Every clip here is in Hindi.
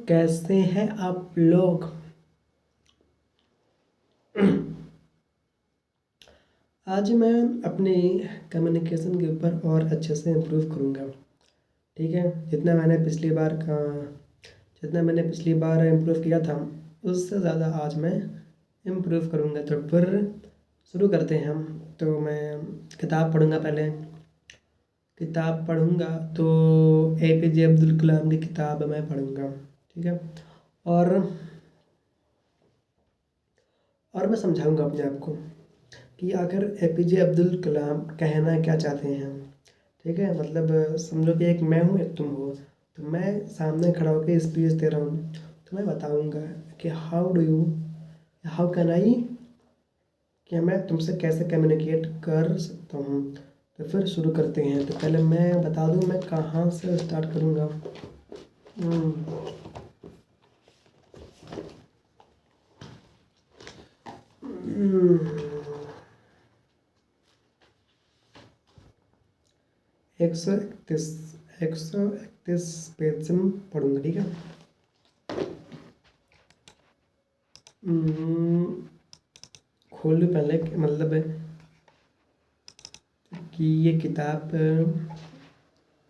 कैसे हैं आप लोग। आज मैं अपनी कम्युनिकेशन के ऊपर और अच्छे से इम्प्रूव करूँगा। ठीक है, जितना मैंने पिछली बार इम्प्रूव किया था उससे ज़्यादा आज मैं इम्प्रूव करूँगा। तो फिर शुरू करते हैं हम। तो मैं किताब पढ़ूँगा। पहले किताब पढ़ूँगा तो APJ अब्दुल कलाम की किताब मैं पढ़ूँगा। ठीक है, और मैं समझाऊँगा अपने आप को कि आखिर APJ अब्दुल कलाम कहना क्या चाहते हैं। ठीक है, मतलब समझो कि एक मैं हूँ, एक तुम हो। तो मैं सामने खड़ा होकर स्पीच दे रहा हूँ, तो मैं बताऊँगा कि हाउ कैन आई, कि मैं तुमसे कैसे कम्युनिकेट कर सकता हूँ। तो फिर शुरू करते हैं। तो पहले मैं बता दूँ मैं कहाँ से स्टार्ट करूँगा। हम्म, 131 131 पेज से मैं पढ़ूँगा। ठीक है, खोल लूँ पहले मतलब कि ये किताब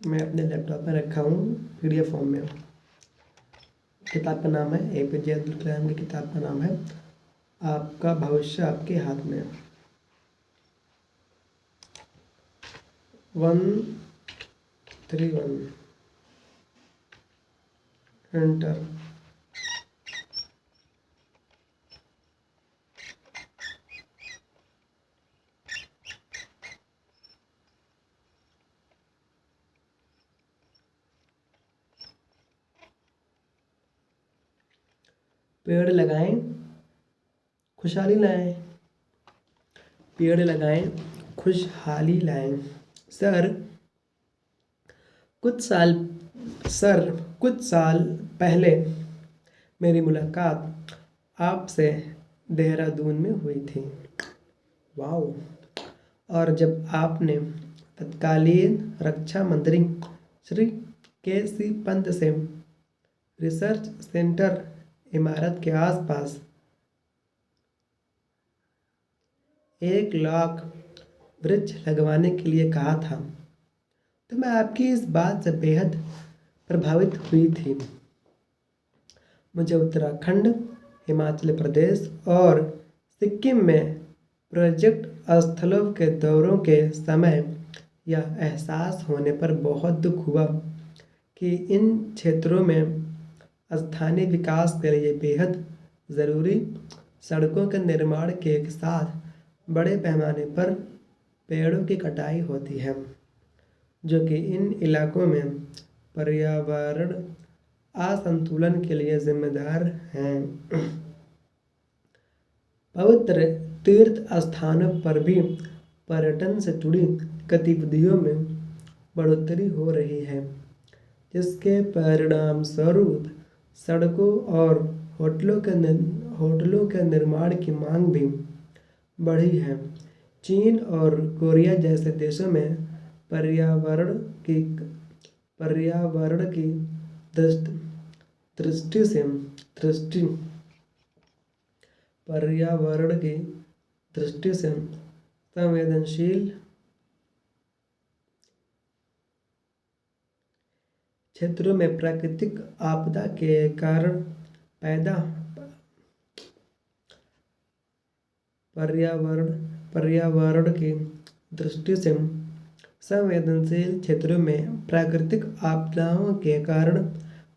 मैं अपने लैपटॉप में रखा हूँ PDF फॉर्म में। किताब का नाम है APJ अब्दुल कलाम की किताब का नाम है आपका भविष्य आपके हाथ में। 131 एंटर। पेड़ लगाएं खुशहाली लाएं, पेड़ लगाएं खुशहाली लाएं। सर कुछ साल सर कुछ साल पहले मेरी मुलाकात आपसे देहरादून में हुई थी। वाओ। और जब आपने तत्कालीन रक्षा मंत्री श्री KC पंत से रिसर्च सेंटर इमारत के आसपास 1 लाख वृक्ष लगवाने के लिए कहा था, तो मैं आपकी इस बात से बेहद प्रभावित हुई थी। मुझे उत्तराखंड, हिमाचल प्रदेश और सिक्किम में प्रोजेक्ट स्थलों के दौरों के समय यह एहसास होने पर बहुत दुख हुआ कि इन क्षेत्रों में स्थानीय विकास के लिए बेहद ज़रूरी सड़कों के निर्माण के साथ बड़े पैमाने पर पेड़ों की कटाई होती है, जो कि इन इलाकों में पर्यावरण असंतुलन के लिए जिम्मेदार हैं। पवित्र तीर्थ स्थानों पर भी पर्यटन से जुड़ी गतिविधियों में बढ़ोतरी हो रही है, जिसके परिणाम स्वरूप सड़कों और होटलों के निर्माण की मांग भी बढ़ी है। चीन और कोरिया जैसे देशों में पर्यावरण की दृष्टि से संवेदनशील क्षेत्रों में प्राकृतिक आपदा के कारण पर्यावरण की दृष्टि से संवेदनशील क्षेत्रों में प्राकृतिक आपदाओं के कारण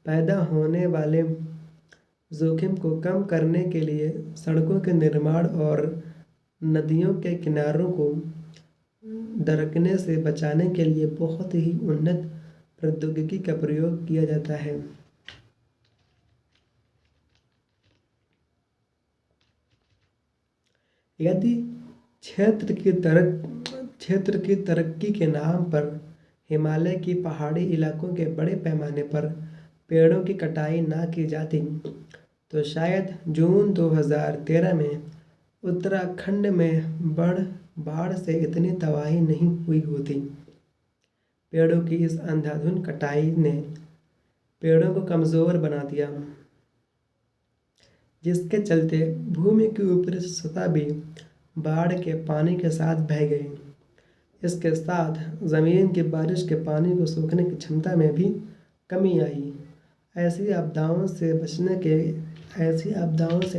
पैदा होने वाले जोखिम को कम करने के लिए सड़कों के निर्माण और नदियों के किनारों को दरकने से बचाने के लिए बहुत ही उन्नत प्रौद्योगिकी का प्रयोग किया जाता है। यदि क्षेत्र की तरक्की के नाम पर हिमालय की पहाड़ी इलाकों के बड़े पैमाने पर पेड़ों की कटाई ना की जाती, तो शायद जून 2013 में उत्तराखंड में बाढ़ से इतनी तबाही नहीं हुई होती। पेड़ों की इस अंधाधुंध कटाई ने पेड़ों को कमज़ोर बना दिया, जिसके चलते भूमि की ऊपरी सतह भी बाढ़ के पानी के साथ बह गई। इसके साथ ज़मीन की बारिश के पानी को सोखने की क्षमता में भी कमी आई। ऐसी आपदाओं से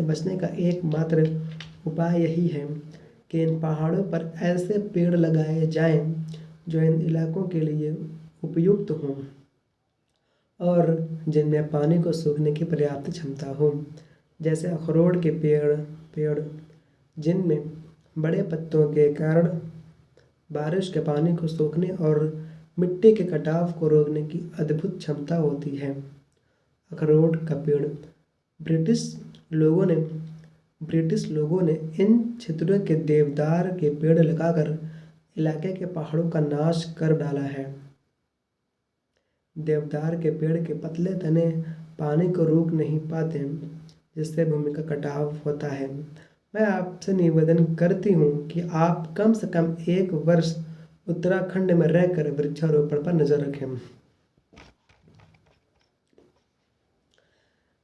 बचने का एकमात्र उपाय यही है कि इन पहाड़ों पर ऐसे पेड़ लगाए जाएं जो इन इलाकों के लिए उपयुक्त हों और जिनमें पानी को सोखने की पर्याप्त क्षमता हो, जैसे अखरोट के पेड़ जिनमें बड़े पत्तों के कारण बारिश के पानी को सोखने और मिट्टी के कटाव को रोकने की अद्भुत क्षमता होती है। अखरोट का पेड़ ब्रिटिश लोगों ने इन क्षेत्रों के देवदार के पेड़ लगाकर इलाके के पहाड़ों का नाश कर डाला है। देवदार के पेड़ के पतले तने पानी को रोक नहीं पाते, जिससे भूमि का कटाव होता है। मैं आपसे निवेदन करती हूँ कि आप कम से कम एक वर्ष उत्तराखंड में रहकर वृक्षारोपण पर नजर रखें।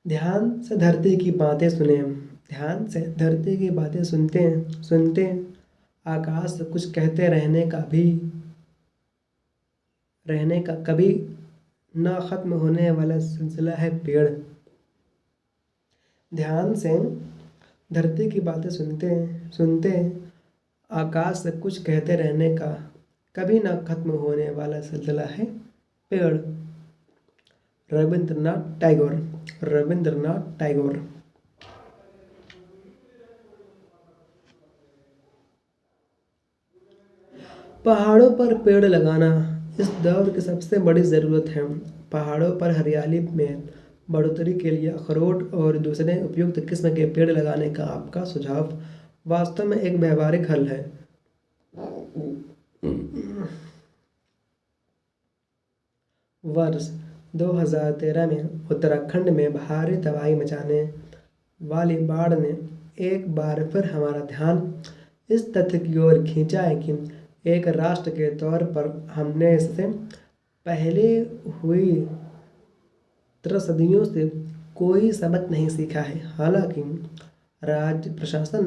ध्यान से धरती की बातें सुनते आकाश से कुछ कहते रहने का कभी न खत्म होने वाला सिलसिला है पेड़। ध्यान से धरती की बातें सुनते आकाश से कुछ कहते रहने का कभी न खत्म होने वाला सिलसिला है पेड़। रविंद्रनाथ टैगोर। पहाड़ों पर पेड़ लगाना इस दौर की सबसे बड़ी ज़रूरत है। पहाड़ों पर हरियाली में बढ़ोतरी के लिए अखरोट और दूसरे उपयुक्त किस्म के पेड़ लगाने का आपका सुझाव वास्तव में एक व्यावहारिक हल है। वर्ष 2013 में उत्तराखंड में भारी तबाही मचाने वाली बाढ़ ने एक बार फिर हमारा ध्यान इस तथ्य की ओर खींचा है कि एक राष्ट्र के तौर पर हमने इससे पहले हुई त्रसदियों से कोई सबक नहीं सीखा है। हालांकि राज्य प्रशासन,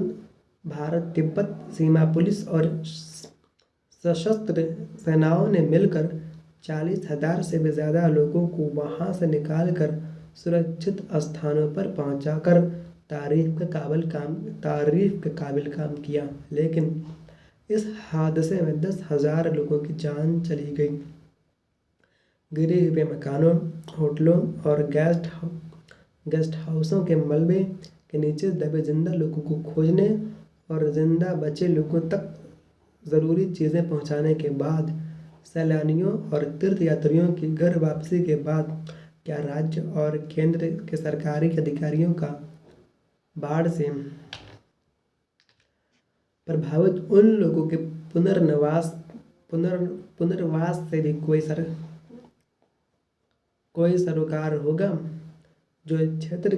भारत तिब्बत सीमा पुलिस और सशस्त्र सेनाओं ने मिलकर 40,000 से भी ज़्यादा लोगों को वहां से निकालकर सुरक्षित स्थानों पर पहुंचाकर तारीफ के काबिल काम किया, लेकिन इस हादसे में 10,000 लोगों की जान चली गई। गिरे हुए मकानों, होटलों और गेस्ट हाउसों के मलबे के नीचे दबे जिंदा लोगों को खोजने और जिंदा बचे लोगों तक ज़रूरी चीज़ें पहुंचाने के बाद सैलानियों और तीर्थयात्रियों की घर वापसी के बाद क्या राज्य और केंद्र के सरकारी अधिकारियों का बाढ़ से प्रभावित उन लोगों के पुनर्वास से भी कोई सरोकार होगा जो क्षेत्र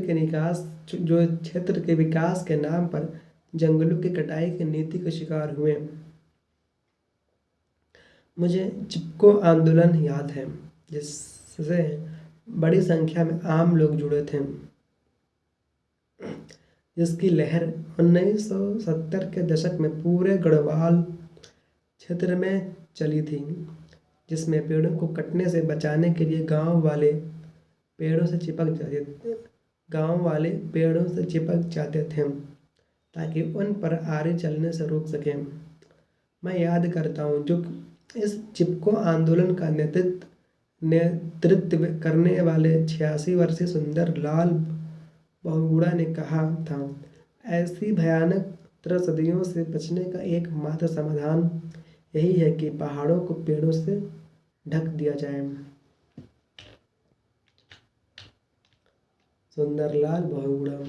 के विकास के नाम पर जंगलों की कटाई की नीति का शिकार हुए। मुझे चिपको आंदोलन याद है, जिससे बड़ी संख्या में आम लोग जुड़े थे, जिसकी लहर 1970 के दशक में पूरे गढ़वाल क्षेत्र में चली थी, जिसमें पेड़ों को कटने से बचाने के लिए गांव वाले पेड़ों से चिपक जाते थे ताकि उन पर आरे चलने से रोक सकें। मैं याद करता हूँ जो इस चिपको आंदोलन का नेतृत्व करने वाले 86 वर्षीय सुंदर लाल बहुगुणा ने कहा था, ऐसी भयानक त्रसदियों से बचने का एकमात्र समाधान यही है कि पहाड़ों को पेड़ों से ढक दिया जाए। सुंदरलाल बहुगुणा।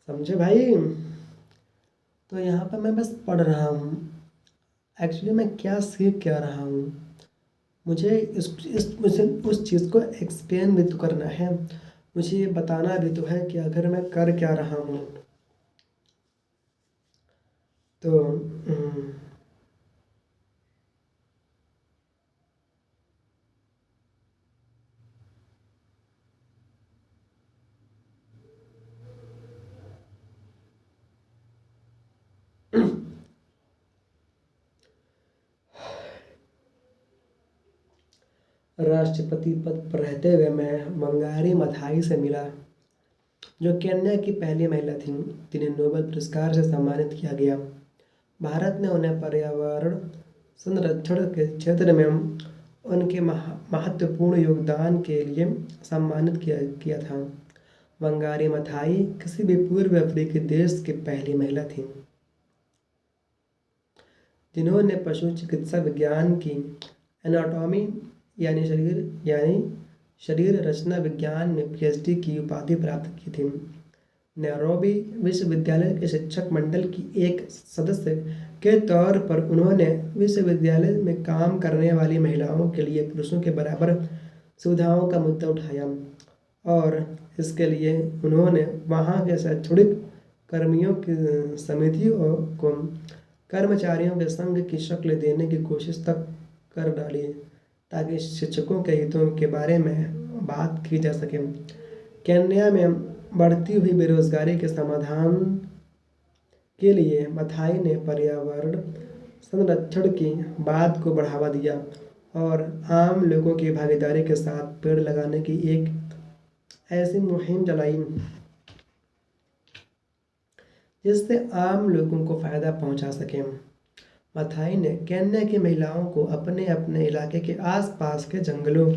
समझे भाई? तो यहाँ पर मैं बस पढ़ रहा हूँ। एक्चुअली मैं क्या सीख क्या रहा हूँ, मुझे मुझे उस चीज़ को एक्सप्लेन भी तो करना है, मुझे ये बताना भी तो है कि अगर मैं कर क्या रहा हूँ। तो राष्ट्रपति पद पर रहते हुए मैं वंगारी माथाई से मिला, जो केन्या की पहली महिला थीं जिन्हें नोबेल पुरस्कार से सम्मानित किया गया। भारत ने उन्हें पर्यावरण संरक्षण के क्षेत्र में उनके महत्वपूर्ण योगदान के लिए सम्मानित किया था। वंगारी माथाई किसी भी पूर्व अफ्रीकी देश की पहली महिला थीं जिन्होंने पशु चिकित्सा विज्ञान की एनाटॉमी यानी शरीर रचना विज्ञान में पीएचडी की उपाधि प्राप्त की थी। नैरोबी विश्वविद्यालय के शिक्षक मंडल की एक सदस्य के तौर पर उन्होंने विश्वविद्यालय में काम करने वाली महिलाओं के लिए पुरुषों के बराबर सुविधाओं का मुद्दा उठाया और इसके लिए उन्होंने वहां के शैक्षणिक कर्मियों की समिति को कर्मचारियों के संघ की शक्ल देने की कोशिश तक कर डाली ताकि शिक्षकों के हितों के बारे में बात की जा सके। केन्या में बढ़ती हुई बेरोजगारी के समाधान के लिए माथाई ने पर्यावरण संरक्षण की बात को बढ़ावा दिया और आम लोगों की भागीदारी के साथ पेड़ लगाने की एक ऐसी मुहिम चलाई जिससे आम लोगों को फायदा पहुंचा सके। माथाई ने केन्या की महिलाओं को अपने अपने इलाके के आसपास के जंगलों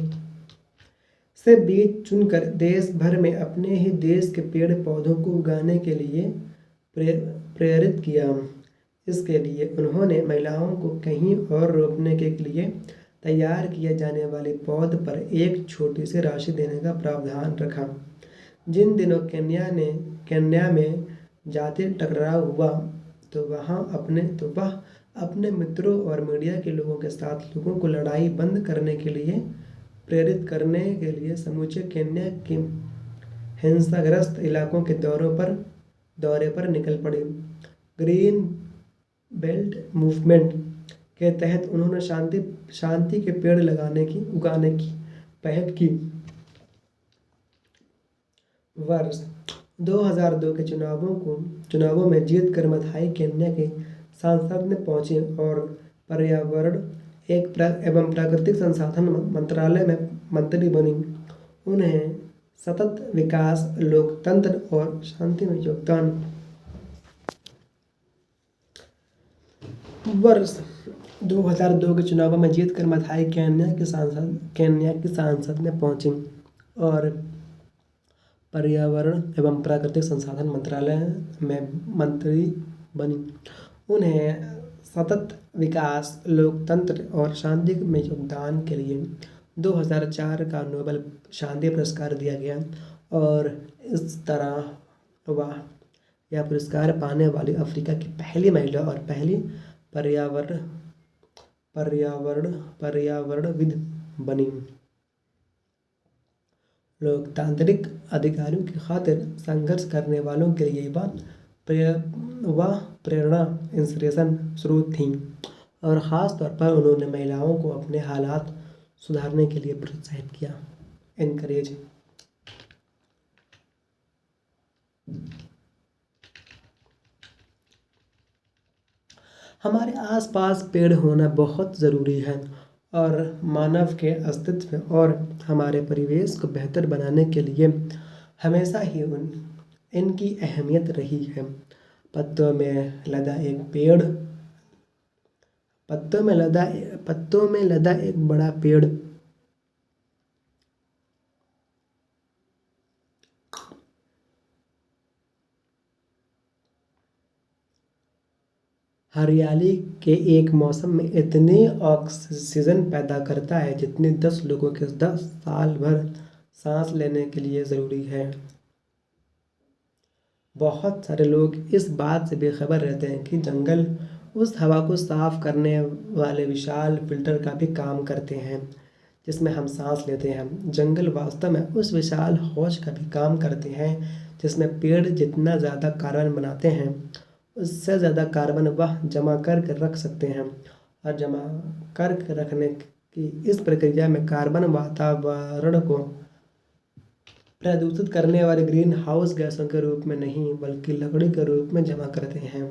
से बीज चुनकर देश भर में अपने ही देश के पेड़ पौधों को उगाने के लिए प्रेरित किया। इसके लिए उन्होंने महिलाओं को कहीं और रोपने के लिए तैयार किए जाने वाली पौध पर एक छोटी सी राशि देने का प्रावधान रखा। जिन दिनों केन्या में जातीय टकराव हुआ तो वह अपने मित्रों और मीडिया के लोगों के साथ लोगों को लड़ाई बंद करने के लिए प्रेरित करने के लिए समूचे केन्या के हिंसाग्रस्त इलाकों के दौरे पर निकल पड़े। ग्रीन बेल्ट मूवमेंट के तहत उन्होंने शांति के पेड़ उगाने की पहल की। वर्ष 2002 के चुनावों में जीतकर माथाई केन्या के संसद में पहुंचे और पर्यावरण एवं प्राकृतिक संसाधन मंत्रालय में मंत्री बनी। उन्हें सतत विकास, लोकतंत्र और शांति में योगदान। वर्ष 2002 के चुनावों में जीतकर माथाई केन्या की संसद में पहुंची और पर्यावरण एवं प्राकृतिक संसाधन मंत्रालय में मंत्री बनी। उन्हें सतत विकास, लोकतंत्र और शांति में योगदान के लिए 2004 का नोबेल शांति पुरस्कार दिया गया और इस तरह वह यह पुरस्कार पाने वाली अफ्रीका की पहली महिला और पहली पर्यावरणविद बनी। लोकतांत्रिक अधिकारों की खातिर संघर्ष करने वालों के लिए वह प्रेरणा इंस्पिरेशन स्रोत थीं और ख़ास तौर पर उन्होंने महिलाओं को अपने हालात सुधारने के लिए प्रोत्साहित किया। एनकरेज। हमारे आसपास पेड़ होना बहुत ज़रूरी है और मानव के अस्तित्व और हमारे परिवेश को बेहतर बनाने के लिए हमेशा ही इनकी अहमियत रही है। पत्तों में लदा एक बड़ा पेड़ हरियाली के एक मौसम में इतनी ऑक्सीजन पैदा करता है जितनी 10 लोगों के 10 साल भर सांस लेने के लिए ज़रूरी है। बहुत सारे लोग इस बात से बेखबर रहते हैं कि जंगल उस हवा को साफ करने वाले विशाल फिल्टर का भी काम करते हैं जिसमें हम सांस लेते हैं। जंगल वास्तव में उस विशाल हौज का भी काम करते हैं जिसमें पेड़ जितना ज़्यादा कार्बन बनाते हैं उससे ज़्यादा कार्बन वह जमा करके रख सकते हैं और जमा करके रखने की इस प्रक्रिया में कार्बन वातावरण को प्रदूषित करने वाले ग्रीन हाउस गैसों के रूप में नहीं बल्कि लकड़ी के रूप में जमा करते हैं।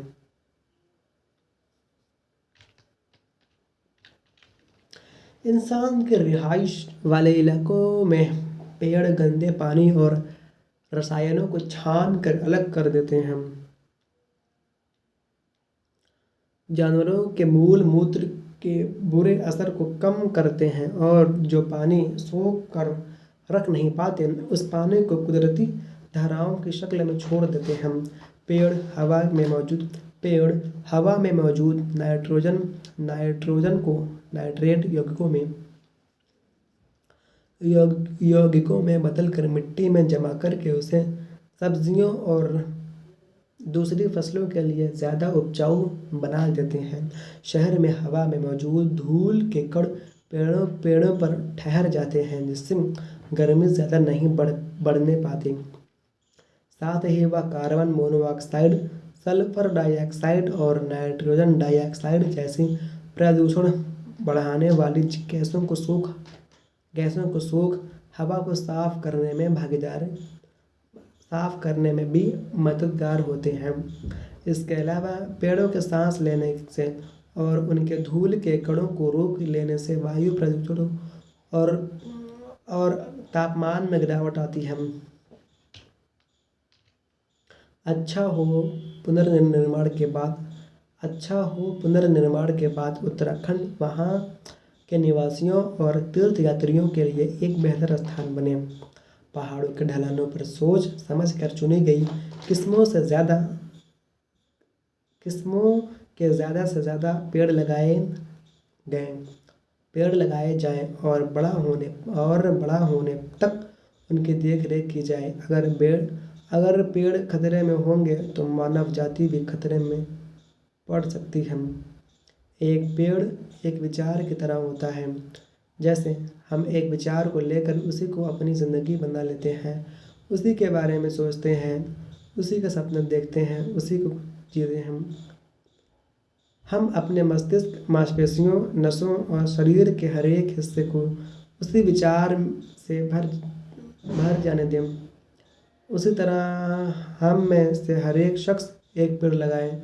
इंसान के रिहाइश वाले इलाकों में पेड़ गंदे पानी और रसायनों को छान कर अलग कर देते हैं। जानवरों के मूल मूत्र के बुरे असर को कम करते हैं और जो पानी सोख कर रख नहीं पाते उस पानी को कुदरती धाराओं की शक्ल में छोड़ देते हैं। पेड़ हवा में मौजूद नाइट्रोजन को नाइट्रेट यौगिकों में बदलकर मिट्टी में जमा करके उसे सब्जियों और दूसरी फसलों के लिए ज़्यादा उपजाऊ बना देते हैं। शहर में हवा में मौजूद धूल के कण पेड़ों पर ठहर जाते हैं, जिससे गर्मी ज़्यादा नहीं बढ़ने पाती। साथ ही वह कार्बन मोनोऑक्साइड, सल्फर डाइऑक्साइड और नाइट्रोजन डाइऑक्साइड जैसी प्रदूषण बढ़ाने वाली गैसों को सोख हवा को साफ करने में भी मददगार होते हैं। इसके अलावा पेड़ों के सांस लेने से और उनके धूल के कणों को रोक लेने से वायु प्रदूषण और तापमान में गिरावट आती है। अच्छा हो पुनर्निर्माण के बाद उत्तराखंड वहाँ के निवासियों और तीर्थयात्रियों के लिए एक बेहतर स्थान बने। पहाड़ों के ढलानों पर सोच समझ कर चुनी गई किस्मों के ज़्यादा से ज़्यादा पेड़ लगाए जाएं और बड़ा होने तक उनकी देख रेख की जाए। अगर पेड़ खतरे में होंगे तो मानव जाति भी खतरे में पड़ सकती है। एक पेड़ एक विचार की तरह होता है। जैसे हम एक विचार को लेकर उसी को अपनी ज़िंदगी बना लेते हैं, उसी के बारे में सोचते हैं, उसी का सपना देखते हैं, उसी को जीते हैं। हम अपने मस्तिष्क, मांसपेशियों, नसों और शरीर के हर एक हिस्से को उसी विचार से भर जाने दें। उसी तरह हम में से हर एक शख्स एक पेड़ लगाए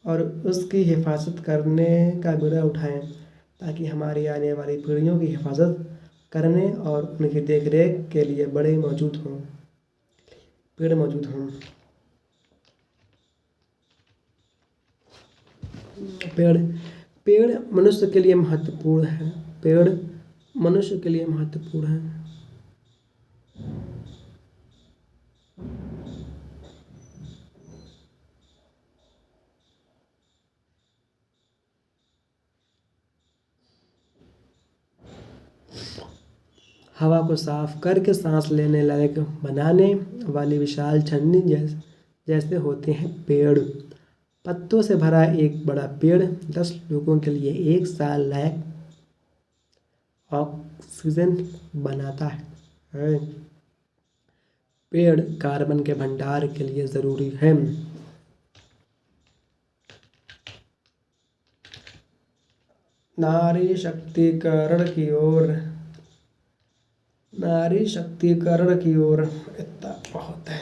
और उसकी हिफाजत करने का बीड़ा उठाएं, ताकि हमारी आने वाली पीढ़ियों की हिफाजत करने और उनकी देख रेख के लिए पेड़ मौजूद हों। पेड़ मनुष्य के लिए महत्वपूर्ण है। हवा को साफ करके सांस लेने लायक बनाने वाली विशाल छन्नी जैसे होते हैं पेड़। पत्तों से भरा एक बड़ा पेड़ 10 लोगों के लिए 1 साल लायक ऑक्सीजन बनाता है। पेड़ कार्बन के भंडार के लिए ज़रूरी है। नारी शक्तिकरण की ओर इतना बहुत है।